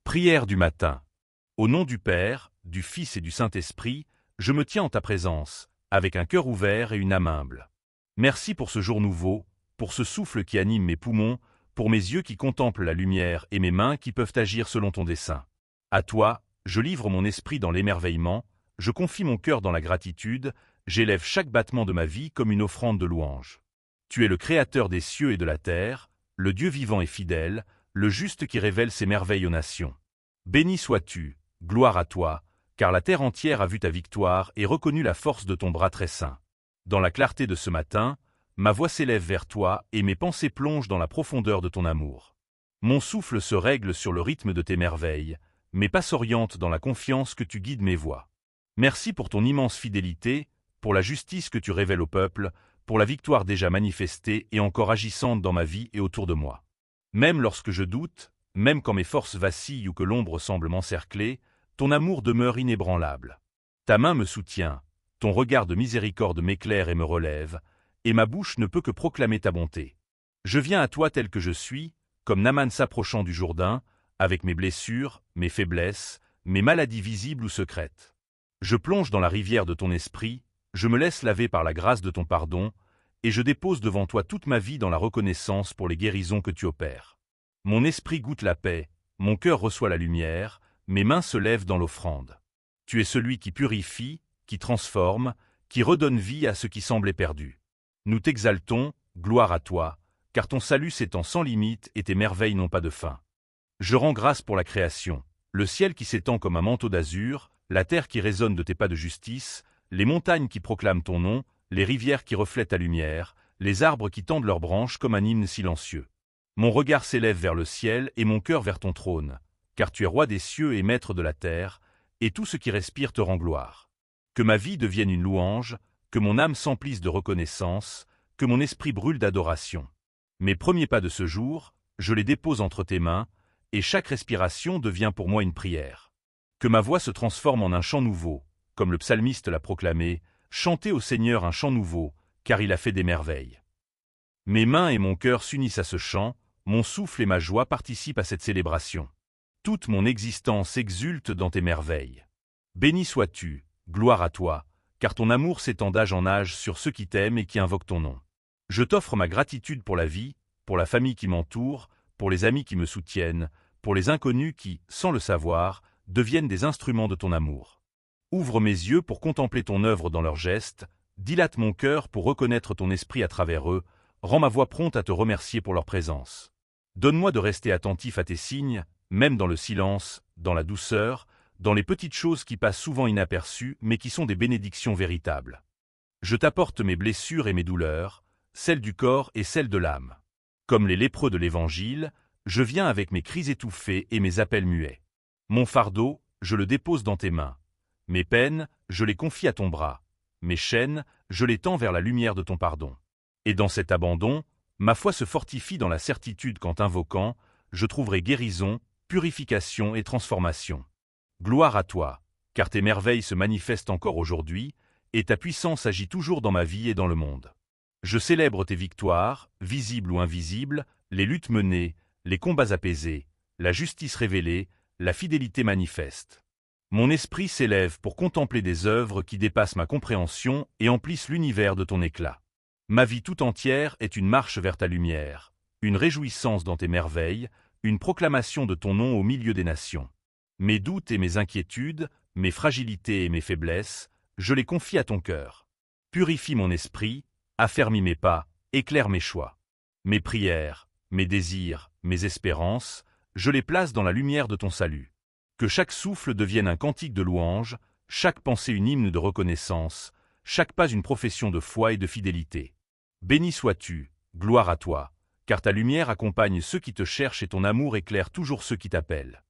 Prière du matin. Au nom du Père, du Fils et du Saint-Esprit, je me tiens en ta présence, avec un cœur ouvert et une âme humble. Merci pour ce jour nouveau, pour ce souffle qui anime mes poumons, pour mes yeux qui contemplent la lumière et mes mains qui peuvent agir selon ton dessein. À toi, je livre mon esprit dans l'émerveillement, je confie mon cœur dans la gratitude, j'élève chaque battement de ma vie comme une offrande de louange. Tu es le Créateur des cieux et de la terre, le Dieu vivant et fidèle, le juste qui révèle ses merveilles aux nations. Béni sois-tu, gloire à toi, car la terre entière a vu ta victoire et reconnu la force de ton bras très saint. Dans la clarté de ce matin, ma voix s'élève vers toi et mes pensées plongent dans la profondeur de ton amour. Mon souffle se règle sur le rythme de tes merveilles, mes pas s'orientent dans la confiance que tu guides mes voies. Merci pour ton immense fidélité, pour la justice que tu révèles au peuple, pour la victoire déjà manifestée et encore agissante dans ma vie et autour de moi. Même lorsque je doute, même quand mes forces vacillent ou que l'ombre semble m'encercler, ton amour demeure inébranlable. Ta main me soutient, ton regard de miséricorde m'éclaire et me relève, et ma bouche ne peut que proclamer ta bonté. Je viens à toi tel que je suis, comme Naaman s'approchant du Jourdain, avec mes blessures, mes faiblesses, mes maladies visibles ou secrètes. Je plonge dans la rivière de ton esprit, je me laisse laver par la grâce de ton pardon, et je dépose devant toi toute ma vie dans la reconnaissance pour les guérisons que tu opères. Mon esprit goûte la paix, mon cœur reçoit la lumière, mes mains se lèvent dans l'offrande. Tu es celui qui purifie, qui transforme, qui redonne vie à ce qui semblait perdu. Nous t'exaltons, gloire à toi, car ton salut s'étend sans limite et tes merveilles n'ont pas de fin. Je rends grâce pour la création, le ciel qui s'étend comme un manteau d'azur, la terre qui résonne de tes pas de justice, les montagnes qui proclament ton nom, les rivières qui reflètent ta lumière, les arbres qui tendent leurs branches comme un hymne silencieux. Mon regard s'élève vers le ciel et mon cœur vers ton trône, car tu es roi des cieux et maître de la terre, et tout ce qui respire te rend gloire. Que ma vie devienne une louange, que mon âme s'emplisse de reconnaissance, que mon esprit brûle d'adoration. Mes premiers pas de ce jour, je les dépose entre tes mains, et chaque respiration devient pour moi une prière. Que ma voix se transforme en un chant nouveau, comme le psalmiste l'a proclamé, chantez au Seigneur un chant nouveau, car il a fait des merveilles. Mes mains et mon cœur s'unissent à ce chant, mon souffle et ma joie participent à cette célébration. Toute mon existence exulte dans tes merveilles. Béni sois-tu, gloire à toi, car ton amour s'étend d'âge en âge sur ceux qui t'aiment et qui invoquent ton nom. Je t'offre ma gratitude pour la vie, pour la famille qui m'entoure, pour les amis qui me soutiennent, pour les inconnus qui, sans le savoir, deviennent des instruments de ton amour. Ouvre mes yeux pour contempler ton œuvre dans leurs gestes, dilate mon cœur pour reconnaître ton esprit à travers eux, rends ma voix prompte à te remercier pour leur présence. Donne-moi de rester attentif à tes signes, même dans le silence, dans la douceur, dans les petites choses qui passent souvent inaperçues mais qui sont des bénédictions véritables. Je t'apporte mes blessures et mes douleurs, celles du corps et celles de l'âme. Comme les lépreux de l'Évangile, je viens avec mes cris étouffés et mes appels muets. Mon fardeau, je le dépose dans tes mains. Mes peines, je les confie à ton bras. Mes chaînes, je les tends vers la lumière de ton pardon. Et dans cet abandon, ma foi se fortifie dans la certitude qu'en t'invoquant, je trouverai guérison, purification et transformation. Gloire à toi, car tes merveilles se manifestent encore aujourd'hui, et ta puissance agit toujours dans ma vie et dans le monde. Je célèbre tes victoires, visibles ou invisibles, les luttes menées, les combats apaisés, la justice révélée, la fidélité manifeste. Mon esprit s'élève pour contempler des œuvres qui dépassent ma compréhension et emplissent l'univers de ton éclat. Ma vie tout entière est une marche vers ta lumière, une réjouissance dans tes merveilles, une proclamation de ton nom au milieu des nations. Mes doutes et mes inquiétudes, mes fragilités et mes faiblesses, je les confie à ton cœur. Purifie mon esprit, affermis mes pas, éclaire mes choix. Mes prières, mes désirs, mes espérances, je les place dans la lumière de ton salut. Que chaque souffle devienne un cantique de louange, chaque pensée une hymne de reconnaissance, chaque pas une profession de foi et de fidélité. Béni sois-tu, gloire à toi, car ta lumière accompagne ceux qui te cherchent et ton amour éclaire toujours ceux qui t'appellent.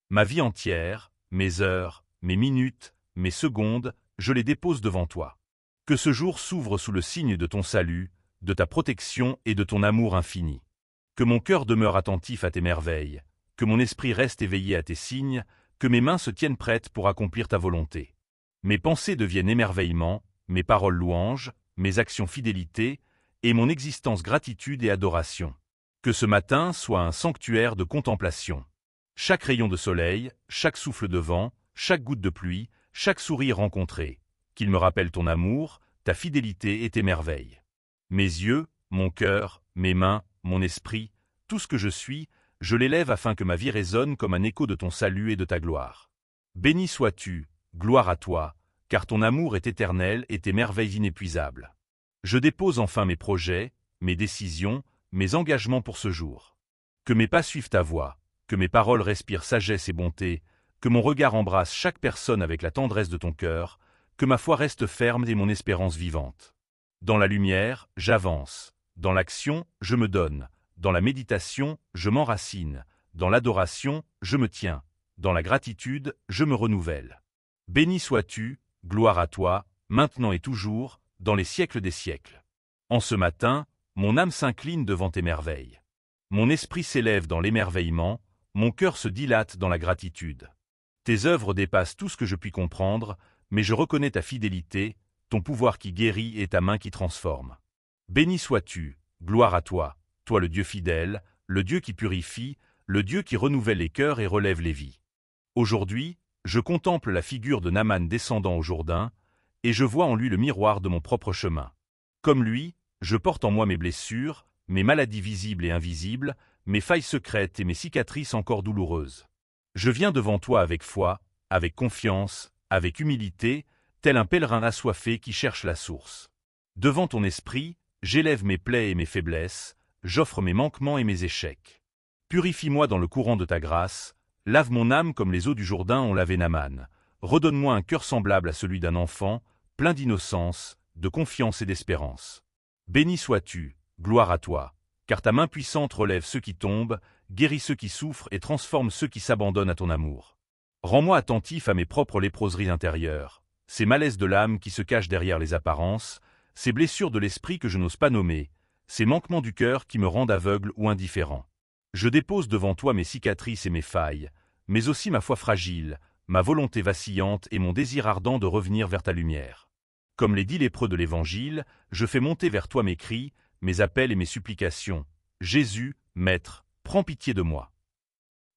Ma vie entière, mes heures, mes minutes, mes secondes, je les dépose devant toi. Que ce jour s'ouvre sous le signe de ton salut, de ta protection et de ton amour infini. Que mon cœur demeure attentif à tes merveilles, que mon esprit reste éveillé à tes signes, que mes mains se tiennent prêtes pour accomplir ta volonté. Mes pensées deviennent émerveillement, mes paroles louanges, mes actions fidélité, et mon existence gratitude et adoration. Que ce matin soit un sanctuaire de contemplation. Chaque rayon de soleil, chaque souffle de vent, chaque goutte de pluie, chaque sourire rencontré, qu'il me rappelle ton amour, ta fidélité et tes merveilles. Mes yeux, mon cœur, mes mains, mon esprit, tout ce que je suis, je l'élève afin que ma vie résonne comme un écho de ton salut et de ta gloire. Béni sois-tu, gloire à toi, car ton amour est éternel et tes merveilles inépuisables. Je dépose enfin mes projets, mes décisions, mes engagements pour ce jour. Que mes pas suivent ta voix, que mes paroles respirent sagesse et bonté, que mon regard embrasse chaque personne avec la tendresse de ton cœur, que ma foi reste ferme et mon espérance vivante. Dans la lumière, j'avance, dans l'action, je me donne, dans la méditation, je m'enracine, dans l'adoration, je me tiens, dans la gratitude, je me renouvelle. Béni sois-tu, gloire à toi, maintenant et toujours, dans les siècles des siècles. En ce matin, mon âme s'incline devant tes merveilles. Mon esprit s'élève dans l'émerveillement, mon cœur se dilate dans la gratitude. Tes œuvres dépassent tout ce que je puis comprendre, mais je reconnais ta fidélité, ton pouvoir qui guérit et ta main qui transforme. Béni sois-tu, gloire à toi, toi le Dieu fidèle, le Dieu qui purifie, le Dieu qui renouvelle les cœurs et relève les vies. Aujourd'hui, je contemple la figure de Naaman descendant au Jourdain, et je vois en lui le miroir de mon propre chemin. Comme lui, je porte en moi mes blessures, mes maladies visibles et invisibles, mes failles secrètes et mes cicatrices encore douloureuses. Je viens devant toi avec foi, avec confiance, avec humilité, tel un pèlerin assoiffé qui cherche la source. Devant ton esprit, j'élève mes plaies et mes faiblesses, j'offre mes manquements et mes échecs. Purifie-moi dans le courant de ta grâce, lave mon âme comme les eaux du Jourdain ont lavé Naaman. Redonne-moi un cœur semblable à celui d'un enfant, plein d'innocence, de confiance et d'espérance. Béni sois-tu, gloire à toi, car ta main puissante relève ceux qui tombent, guérit ceux qui souffrent et transforme ceux qui s'abandonnent à ton amour. Rends-moi attentif à mes propres léproseries intérieures, ces malaises de l'âme qui se cachent derrière les apparences, ces blessures de l'esprit que je n'ose pas nommer, ces manquements du cœur qui me rendent aveugle ou indifférent. Je dépose devant toi mes cicatrices et mes failles, mais aussi ma foi fragile, ma volonté vacillante et mon désir ardent de revenir vers ta lumière. Comme les 10 lépreux de l'Évangile, je fais monter vers toi mes cris, mes appels et mes supplications. Jésus, Maître, prends pitié de moi.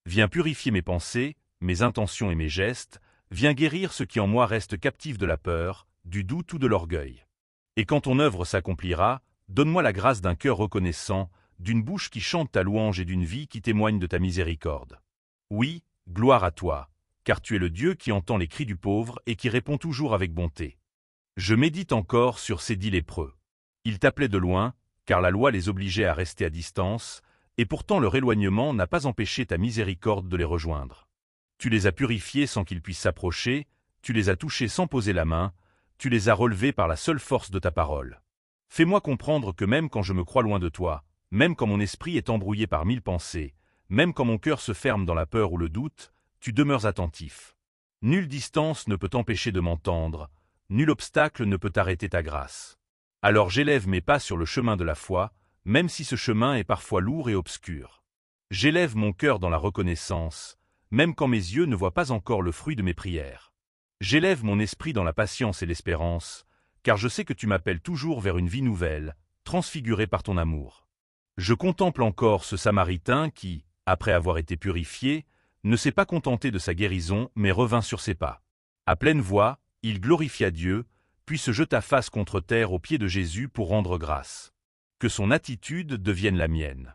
Viens purifier mes pensées, mes intentions et mes gestes, viens guérir ce qui en moi reste captif de la peur, du doute ou de l'orgueil. Et quand ton œuvre s'accomplira, donne-moi la grâce d'un cœur reconnaissant, d'une bouche qui chante ta louange et d'une vie qui témoigne de ta miséricorde. Oui, gloire à toi, car tu es le Dieu qui entend les cris du pauvre et qui répond toujours avec bonté. Je médite encore sur ces 10 lépreux. Ils t'appelaient de loin, car la loi les obligeait à rester à distance, et pourtant leur éloignement n'a pas empêché ta miséricorde de les rejoindre. Tu les as purifiés sans qu'ils puissent s'approcher, tu les as touchés sans poser la main, tu les as relevés par la seule force de ta parole. Fais-moi comprendre que même quand je me crois loin de toi, même quand mon esprit est embrouillé par 1000 pensées, même quand mon cœur se ferme dans la peur ou le doute, tu demeures attentif. Nulle distance ne peut t'empêcher de m'entendre, nul obstacle ne peut arrêter ta grâce. Alors j'élève mes pas sur le chemin de la foi, même si ce chemin est parfois lourd et obscur. J'élève mon cœur dans la reconnaissance, même quand mes yeux ne voient pas encore le fruit de mes prières. J'élève mon esprit dans la patience et l'espérance, car je sais que tu m'appelles toujours vers une vie nouvelle, transfigurée par ton amour. Je contemple encore ce Samaritain qui, après avoir été purifié, ne s'est pas contenté de sa guérison, mais revint sur ses pas. À pleine voix, il glorifia Dieu, puis se jeta face contre terre aux pieds de Jésus pour rendre grâce. Que son attitude devienne la mienne.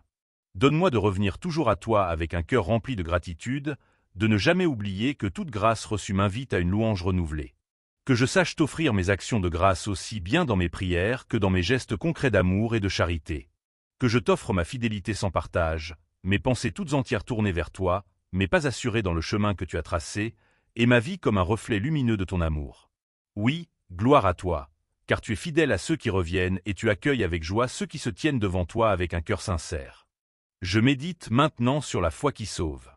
Donne-moi de revenir toujours à toi avec un cœur rempli de gratitude, de ne jamais oublier que toute grâce reçue m'invite à une louange renouvelée. Que je sache t'offrir mes actions de grâce aussi bien dans mes prières que dans mes gestes concrets d'amour et de charité. Que je t'offre ma fidélité sans partage, mes pensées toutes entières tournées vers toi, mais pas assurées dans le chemin que tu as tracé, et ma vie comme un reflet lumineux de ton amour. Oui, gloire à toi, car tu es fidèle à ceux qui reviennent et tu accueilles avec joie ceux qui se tiennent devant toi avec un cœur sincère. Je médite maintenant sur la foi qui sauve.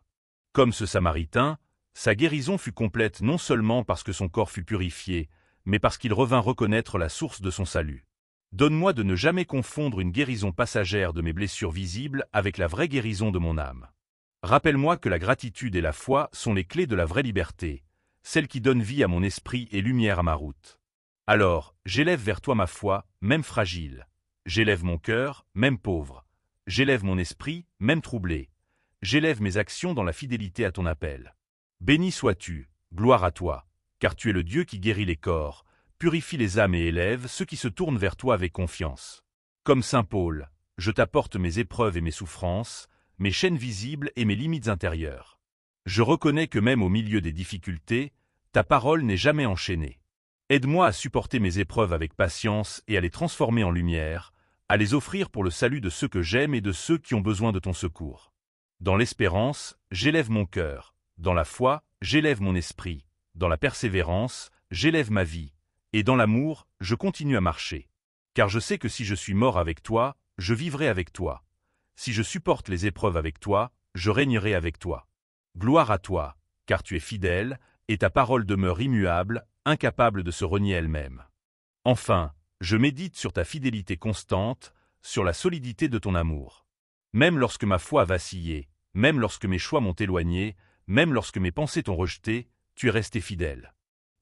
Comme ce Samaritain, sa guérison fut complète non seulement parce que son corps fut purifié, mais parce qu'il revint reconnaître la source de son salut. Donne-moi de ne jamais confondre une guérison passagère de mes blessures visibles avec la vraie guérison de mon âme. Rappelle-moi que la gratitude et la foi sont les clés de la vraie liberté, celle qui donne vie à mon esprit et lumière à ma route. Alors, j'élève vers toi ma foi, même fragile. J'élève mon cœur, même pauvre. J'élève mon esprit, même troublé. j'élève mes actions dans la fidélité à ton appel. Béni sois-tu, gloire à toi, car tu es le Dieu qui guérit les corps, purifie les âmes et élève ceux qui se tournent vers toi avec confiance. Comme saint Paul, je t'apporte mes épreuves et mes souffrances, mes chaînes visibles et mes limites intérieures. Je reconnais que même au milieu des difficultés, ta parole n'est jamais enchaînée. Aide-moi à supporter mes épreuves avec patience et à les transformer en lumière, à les offrir pour le salut de ceux que j'aime et de ceux qui ont besoin de ton secours. Dans l'espérance, j'élève mon cœur, dans la foi, j'élève mon esprit, dans la persévérance, j'élève ma vie, et dans l'amour, je continue à marcher. Car je sais que si je suis mort avec toi, je vivrai avec toi. Si je supporte les épreuves avec toi, je régnerai avec toi. Gloire à toi, car tu es fidèle, et ta parole demeure immuable, incapable de se renier elle-même. Enfin, je médite sur ta fidélité constante, sur la solidité de ton amour. Même lorsque ma foi a vacillé, même lorsque mes choix m'ont éloigné, même lorsque mes pensées t'ont rejeté, tu es resté fidèle.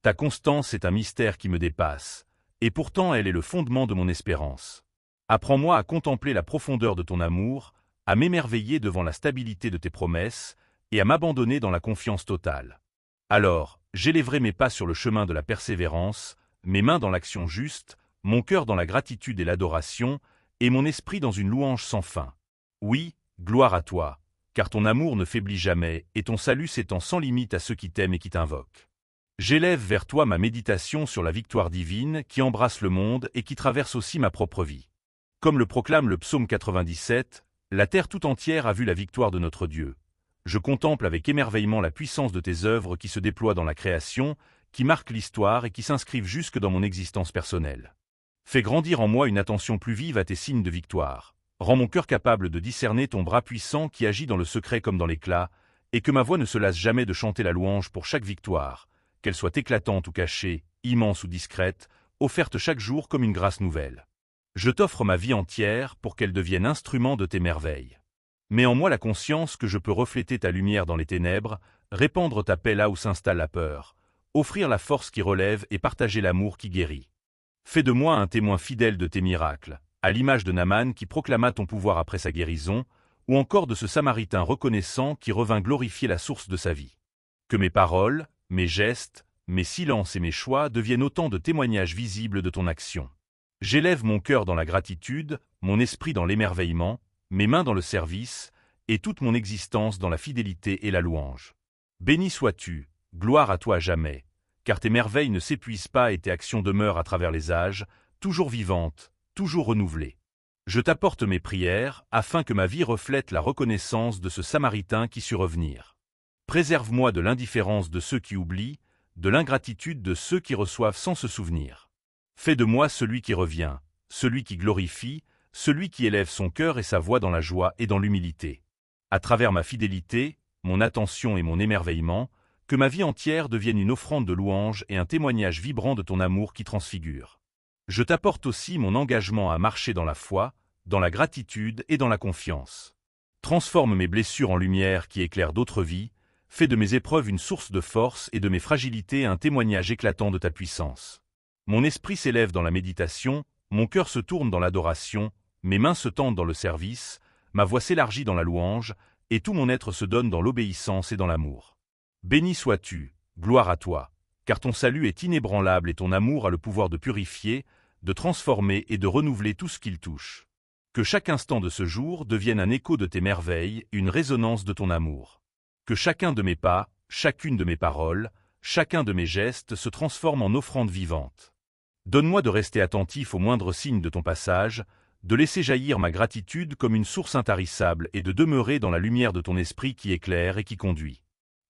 Ta constance est un mystère qui me dépasse, et pourtant elle est le fondement de mon espérance. Apprends-moi à contempler la profondeur de ton amour, à m'émerveiller devant la stabilité de tes promesses, et à m'abandonner dans la confiance totale. Alors, j'élèverai mes pas sur le chemin de la persévérance, mes mains dans l'action juste, mon cœur dans la gratitude et l'adoration, et mon esprit dans une louange sans fin. Oui, gloire à toi, car ton amour ne faiblit jamais, et ton salut s'étend sans limite à ceux qui t'aiment et qui t'invoquent. J'élève vers toi ma méditation sur la victoire divine qui embrasse le monde et qui traverse aussi ma propre vie. Comme le proclame le psaume 97, la terre tout entière a vu la victoire de notre Dieu. Je contemple avec émerveillement la puissance de tes œuvres qui se déploient dans la création, qui marquent l'histoire et qui s'inscrivent jusque dans mon existence personnelle. Fais grandir en moi une attention plus vive à tes signes de victoire. Rends mon cœur capable de discerner ton bras puissant qui agit dans le secret comme dans l'éclat, et que ma voix ne se lasse jamais de chanter la louange pour chaque victoire, qu'elle soit éclatante ou cachée, immense ou discrète, offerte chaque jour comme une grâce nouvelle. Je t'offre ma vie entière pour qu'elle devienne instrument de tes merveilles. Mets en moi la conscience que je peux refléter ta lumière dans les ténèbres, répandre ta paix là où s'installe la peur, offrir la force qui relève et partager l'amour qui guérit. Fais de moi un témoin fidèle de tes miracles, à l'image de Naaman qui proclama ton pouvoir après sa guérison, ou encore de ce Samaritain reconnaissant qui revint glorifier la source de sa vie. Que mes paroles, mes gestes, mes silences et mes choix deviennent autant de témoignages visibles de ton action. J'élève mon cœur dans la gratitude, mon esprit dans l'émerveillement, mes mains dans le service, et toute mon existence dans la fidélité et la louange. Béni sois-tu, gloire à toi à jamais, car tes merveilles ne s'épuisent pas et tes actions demeurent à travers les âges, toujours vivantes, toujours renouvelées. Je t'apporte mes prières, afin que ma vie reflète la reconnaissance de ce Samaritain qui sut revenir. Préserve-moi de l'indifférence de ceux qui oublient, de l'ingratitude de ceux qui reçoivent sans se souvenir. Fais de moi celui qui revient, celui qui glorifie, celui qui élève son cœur et sa voix dans la joie et dans l'humilité. À travers ma fidélité, mon attention et mon émerveillement, que ma vie entière devienne une offrande de louange et un témoignage vibrant de ton amour qui transfigure. Je t'apporte aussi mon engagement à marcher dans la foi, dans la gratitude et dans la confiance. Transforme mes blessures en lumière qui éclaire d'autres vies, fais de mes épreuves une source de force et de mes fragilités un témoignage éclatant de ta puissance. Mon esprit s'élève dans la méditation, mon cœur se tourne dans l'adoration, mes mains se tendent dans le service, ma voix s'élargit dans la louange, et tout mon être se donne dans l'obéissance et dans l'amour. Béni sois-tu, gloire à toi, car ton salut est inébranlable et ton amour a le pouvoir de purifier, de transformer et de renouveler tout ce qu'il touche. Que chaque instant de ce jour devienne un écho de tes merveilles, une résonance de ton amour. Que chacun de mes pas, chacune de mes paroles, chacun de mes gestes se transforme en offrande vivante. Donne-moi de rester attentif aux moindres signes de ton passage, de laisser jaillir ma gratitude comme une source intarissable et de demeurer dans la lumière de ton esprit qui éclaire et qui conduit.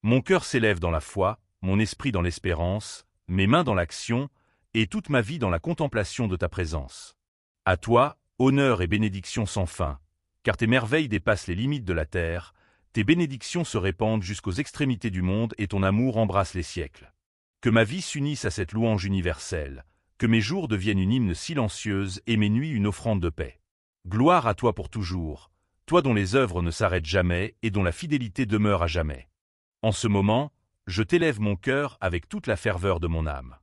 Mon cœur s'élève dans la foi, mon esprit dans l'espérance, mes mains dans l'action, et toute ma vie dans la contemplation de ta présence. À toi, honneur et bénédiction sans fin, car tes merveilles dépassent les limites de la terre, tes bénédictions se répandent jusqu'aux extrémités du monde et ton amour embrasse les siècles. Que ma vie s'unisse à cette louange universelle, que mes jours deviennent une hymne silencieuse et mes nuits une offrande de paix. Gloire à toi pour toujours, toi dont les œuvres ne s'arrêtent jamais et dont la fidélité demeure à jamais. En ce moment, je t'élève mon cœur avec toute la ferveur de mon âme.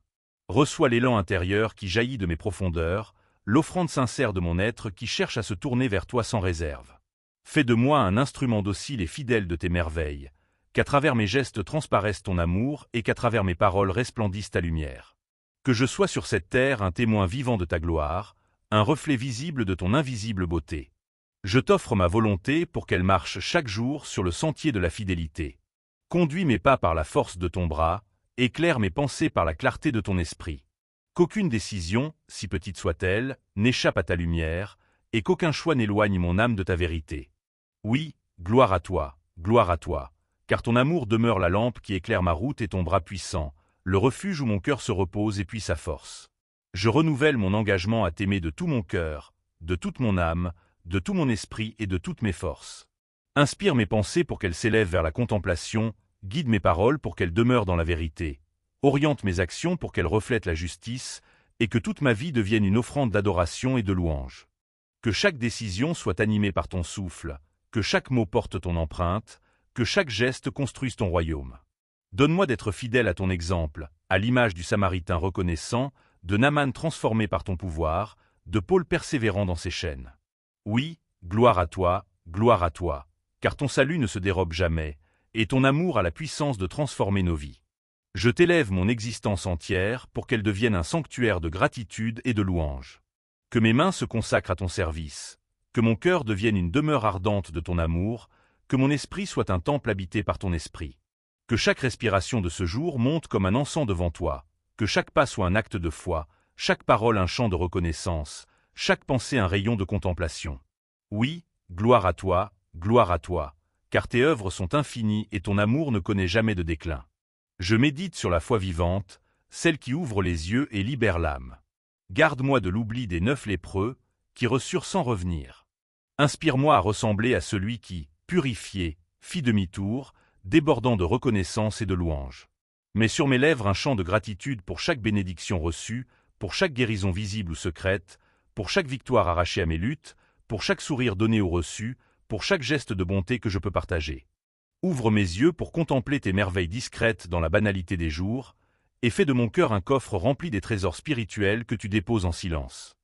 Reçois l'élan intérieur qui jaillit de mes profondeurs, l'offrande sincère de mon être qui cherche à se tourner vers toi sans réserve. Fais de moi un instrument docile et fidèle de tes merveilles, qu'à travers mes gestes transparaisse ton amour et qu'à travers mes paroles resplendisse ta lumière. Que je sois sur cette terre un témoin vivant de ta gloire, un reflet visible de ton invisible beauté. Je t'offre ma volonté pour qu'elle marche chaque jour sur le sentier de la fidélité. Conduis mes pas par la force de ton bras, éclaire mes pensées par la clarté de ton esprit. Qu'aucune décision, si petite soit-elle, n'échappe à ta lumière, et qu'aucun choix n'éloigne mon âme de ta vérité. Oui, gloire à toi, car ton amour demeure la lampe qui éclaire ma route et ton bras puissant, le refuge où mon cœur se repose et puise sa force. Je renouvelle mon engagement à t'aimer de tout mon cœur, de toute mon âme, de tout mon esprit et de toutes mes forces. Inspire mes pensées pour qu'elles s'élèvent vers la contemplation, guide mes paroles pour qu'elles demeurent dans la vérité, oriente mes actions pour qu'elles reflètent la justice, et que toute ma vie devienne une offrande d'adoration et de louange. Que chaque décision soit animée par ton souffle, que chaque mot porte ton empreinte, que chaque geste construise ton royaume. Donne-moi d'être fidèle à ton exemple, à l'image du Samaritain reconnaissant, de Naaman transformé par ton pouvoir, de Paul persévérant dans ses chaînes. Oui, gloire à toi, car ton salut ne se dérobe jamais, et ton amour a la puissance de transformer nos vies. Je t'élève mon existence entière pour qu'elle devienne un sanctuaire de gratitude et de louange. Que mes mains se consacrent à ton service, que mon cœur devienne une demeure ardente de ton amour, que mon esprit soit un temple habité par ton esprit. Que chaque respiration de ce jour monte comme un encens devant toi, que chaque pas soit un acte de foi, chaque parole un chant de reconnaissance, chaque pensée un rayon de contemplation. Oui, gloire à toi, car tes œuvres sont infinies et ton amour ne connaît jamais de déclin. Je médite sur la foi vivante, celle qui ouvre les yeux et libère l'âme. Garde-moi de l'oubli des 9 lépreux, qui reçurent sans revenir. Inspire-moi à ressembler à celui qui, purifié, fit demi-tour, débordant de reconnaissance et de louange. Mets sur mes lèvres un chant de gratitude pour chaque bénédiction reçue, pour chaque guérison visible ou secrète, pour chaque victoire arrachée à mes luttes, pour chaque sourire donné ou reçu, pour chaque geste de bonté que je peux partager. Ouvre mes yeux pour contempler tes merveilles discrètes dans la banalité des jours, et fais de mon cœur un coffre rempli des trésors spirituels que tu déposes en silence.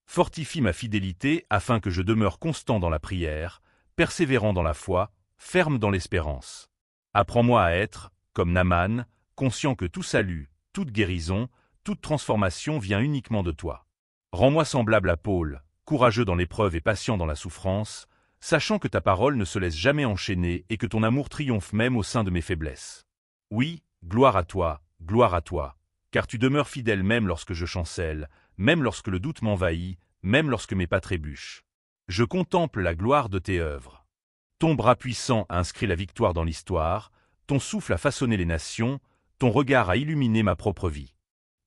Fortifie ma fidélité afin que je demeure constant dans la prière, persévérant dans la foi, ferme dans l'espérance. Apprends-moi à être, comme Naaman, conscient que tout salut, toute guérison, toute transformation vient uniquement de toi. Rends-moi semblable à Paul, courageux dans l'épreuve et patient dans la souffrance, sachant que ta parole ne se laisse jamais enchaîner et que ton amour triomphe même au sein de mes faiblesses. Oui, gloire à toi, car tu demeures fidèle même lorsque je chancelle, même lorsque le doute m'envahit, même lorsque mes pas trébuchent. Je contemple la gloire de tes œuvres. Ton bras puissant a inscrit la victoire dans l'histoire, ton souffle a façonné les nations, ton regard a illuminé ma propre vie.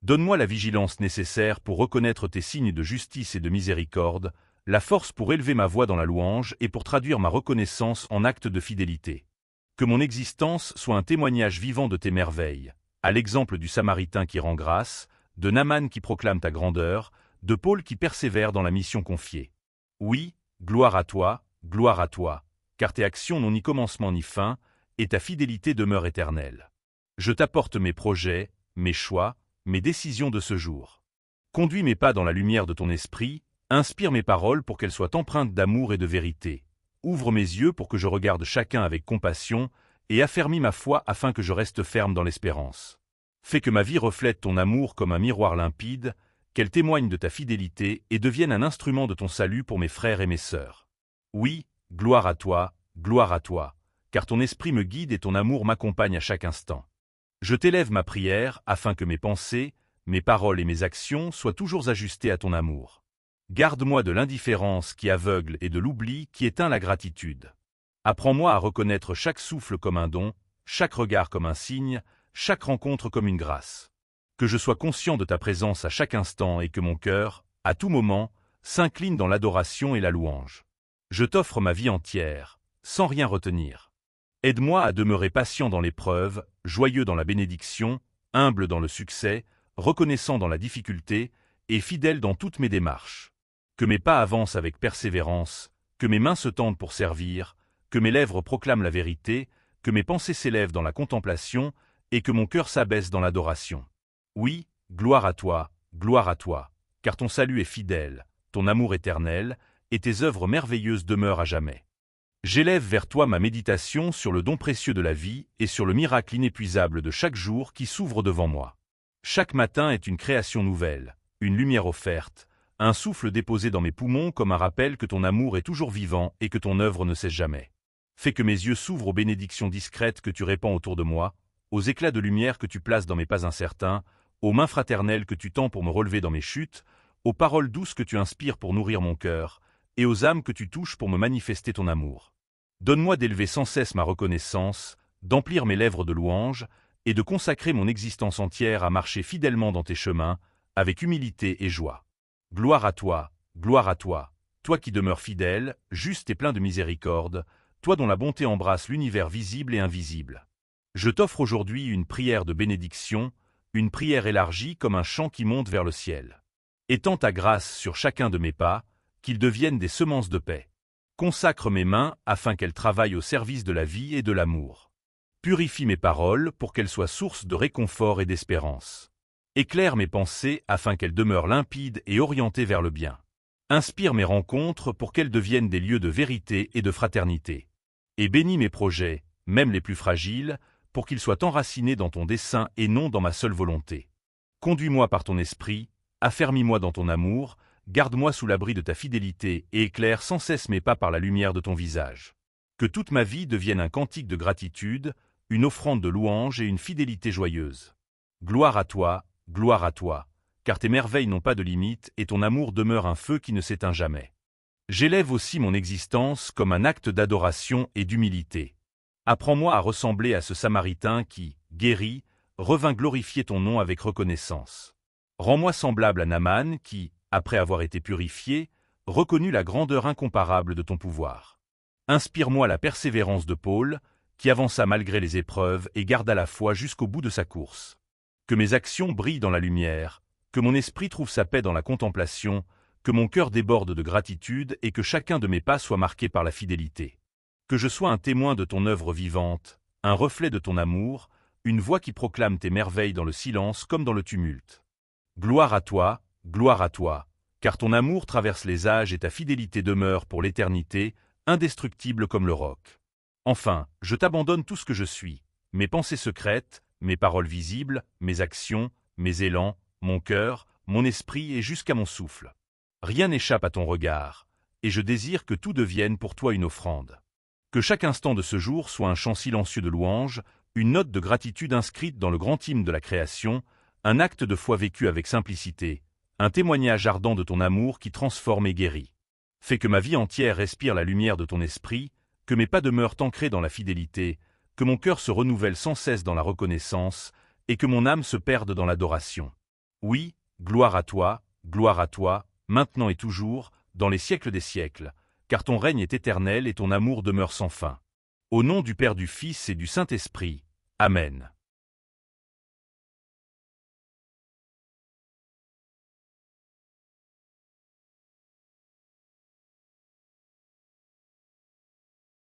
Donne-moi la vigilance nécessaire pour reconnaître tes signes de justice et de miséricorde, la force pour élever ma voix dans la louange et pour traduire ma reconnaissance en actes de fidélité. Que mon existence soit un témoignage vivant de tes merveilles, à l'exemple du Samaritain qui rend grâce, de Naaman qui proclame ta grandeur, de Paul qui persévère dans la mission confiée. Oui, gloire à toi, car tes actions n'ont ni commencement ni fin, et ta fidélité demeure éternelle. Je t'apporte mes projets, mes choix, mes décisions de ce jour. Conduis mes pas dans la lumière de ton esprit, inspire mes paroles pour qu'elles soient empreintes d'amour et de vérité. Ouvre mes yeux pour que je regarde chacun avec compassion, et affermis ma foi afin que je reste ferme dans l'espérance. Fais que ma vie reflète ton amour comme un miroir limpide, qu'elle témoigne de ta fidélité et devienne un instrument de ton salut pour mes frères et mes sœurs. Oui, gloire à toi, car ton esprit me guide et ton amour m'accompagne à chaque instant. Je t'élève ma prière afin que mes pensées, mes paroles et mes actions soient toujours ajustées à ton amour. Garde-moi de l'indifférence qui aveugle et de l'oubli qui éteint la gratitude. Apprends-moi à reconnaître chaque souffle comme un don, chaque regard comme un signe, chaque rencontre comme une grâce. Que je sois conscient de ta présence à chaque instant et que mon cœur, à tout moment, s'incline dans l'adoration et la louange. Je t'offre ma vie entière, sans rien retenir. Aide-moi à demeurer patient dans l'épreuve, joyeux dans la bénédiction, humble dans le succès, reconnaissant dans la difficulté et fidèle dans toutes mes démarches. Que mes pas avancent avec persévérance, que mes mains se tendent pour servir, que mes lèvres proclament la vérité, que mes pensées s'élèvent dans la contemplation et que mon cœur s'abaisse dans l'adoration. Oui, gloire à toi, car ton salut est fidèle, ton amour éternel, et tes œuvres merveilleuses demeurent à jamais. J'élève vers toi ma méditation sur le don précieux de la vie et sur le miracle inépuisable de chaque jour qui s'ouvre devant moi. Chaque matin est une création nouvelle, une lumière offerte, un souffle déposé dans mes poumons comme un rappel que ton amour est toujours vivant et que ton œuvre ne cesse jamais. Fais que mes yeux s'ouvrent aux bénédictions discrètes que tu répands autour de moi, aux éclats de lumière que tu places dans mes pas incertains, aux mains fraternelles que tu tends pour me relever dans mes chutes, aux paroles douces que tu inspires pour nourrir mon cœur, et aux âmes que tu touches pour me manifester ton amour. Donne-moi d'élever sans cesse ma reconnaissance, d'emplir mes lèvres de louanges, et de consacrer mon existence entière à marcher fidèlement dans tes chemins, avec humilité et joie. Gloire à toi, toi qui demeures fidèle, juste et plein de miséricorde, toi dont la bonté embrasse l'univers visible et invisible. Je t'offre aujourd'hui une prière de bénédiction, une prière élargie comme un chant qui monte vers le ciel. Étends ta grâce sur chacun de mes pas, qu'ils deviennent des semences de paix. Consacre mes mains afin qu'elles travaillent au service de la vie et de l'amour. Purifie mes paroles pour qu'elles soient source de réconfort et d'espérance. Éclaire mes pensées afin qu'elles demeurent limpides et orientées vers le bien. Inspire mes rencontres pour qu'elles deviennent des lieux de vérité et de fraternité. Et bénis mes projets, même les plus fragiles, pour qu'ils soient enracinés dans ton dessein et non dans ma seule volonté. Conduis-moi par ton esprit, affermis-moi dans ton amour, garde-moi sous l'abri de ta fidélité et éclaire sans cesse mes pas par la lumière de ton visage. Que toute ma vie devienne un cantique de gratitude, une offrande de louange et une fidélité joyeuse. Gloire à toi, car tes merveilles n'ont pas de limite et ton amour demeure un feu qui ne s'éteint jamais. J'élève aussi mon existence comme un acte d'adoration et d'humilité. Apprends-moi à ressembler à ce Samaritain qui, guéri, revint glorifier ton nom avec reconnaissance. Rends-moi semblable à Naaman qui, après avoir été purifié, reconnut la grandeur incomparable de ton pouvoir. Inspire-moi la persévérance de Paul, qui avança malgré les épreuves et garda la foi jusqu'au bout de sa course. Que mes actions brillent dans la lumière, que mon esprit trouve sa paix dans la contemplation, que mon cœur déborde de gratitude et que chacun de mes pas soit marqué par la fidélité. Que je sois un témoin de ton œuvre vivante, un reflet de ton amour, une voix qui proclame tes merveilles dans le silence comme dans le tumulte. Gloire à toi, car ton amour traverse les âges et ta fidélité demeure pour l'éternité, indestructible comme le roc. Enfin, je t'abandonne tout ce que je suis, mes pensées secrètes, mes paroles visibles, mes actions, mes élans, mon cœur, mon esprit et jusqu'à mon souffle. Rien n'échappe à ton regard, et je désire que tout devienne pour toi une offrande. Que chaque instant de ce jour soit un chant silencieux de louange, une note de gratitude inscrite dans le grand hymne de la création, un acte de foi vécu avec simplicité, un témoignage ardent de ton amour qui transforme et guérit. Fais que ma vie entière respire la lumière de ton esprit, que mes pas demeurent ancrés dans la fidélité, que mon cœur se renouvelle sans cesse dans la reconnaissance, et que mon âme se perde dans l'adoration. Oui, gloire à toi, maintenant et toujours, dans les siècles des siècles, car ton règne est éternel et ton amour demeure sans fin. Au nom du Père, du Fils et du Saint-Esprit. Amen.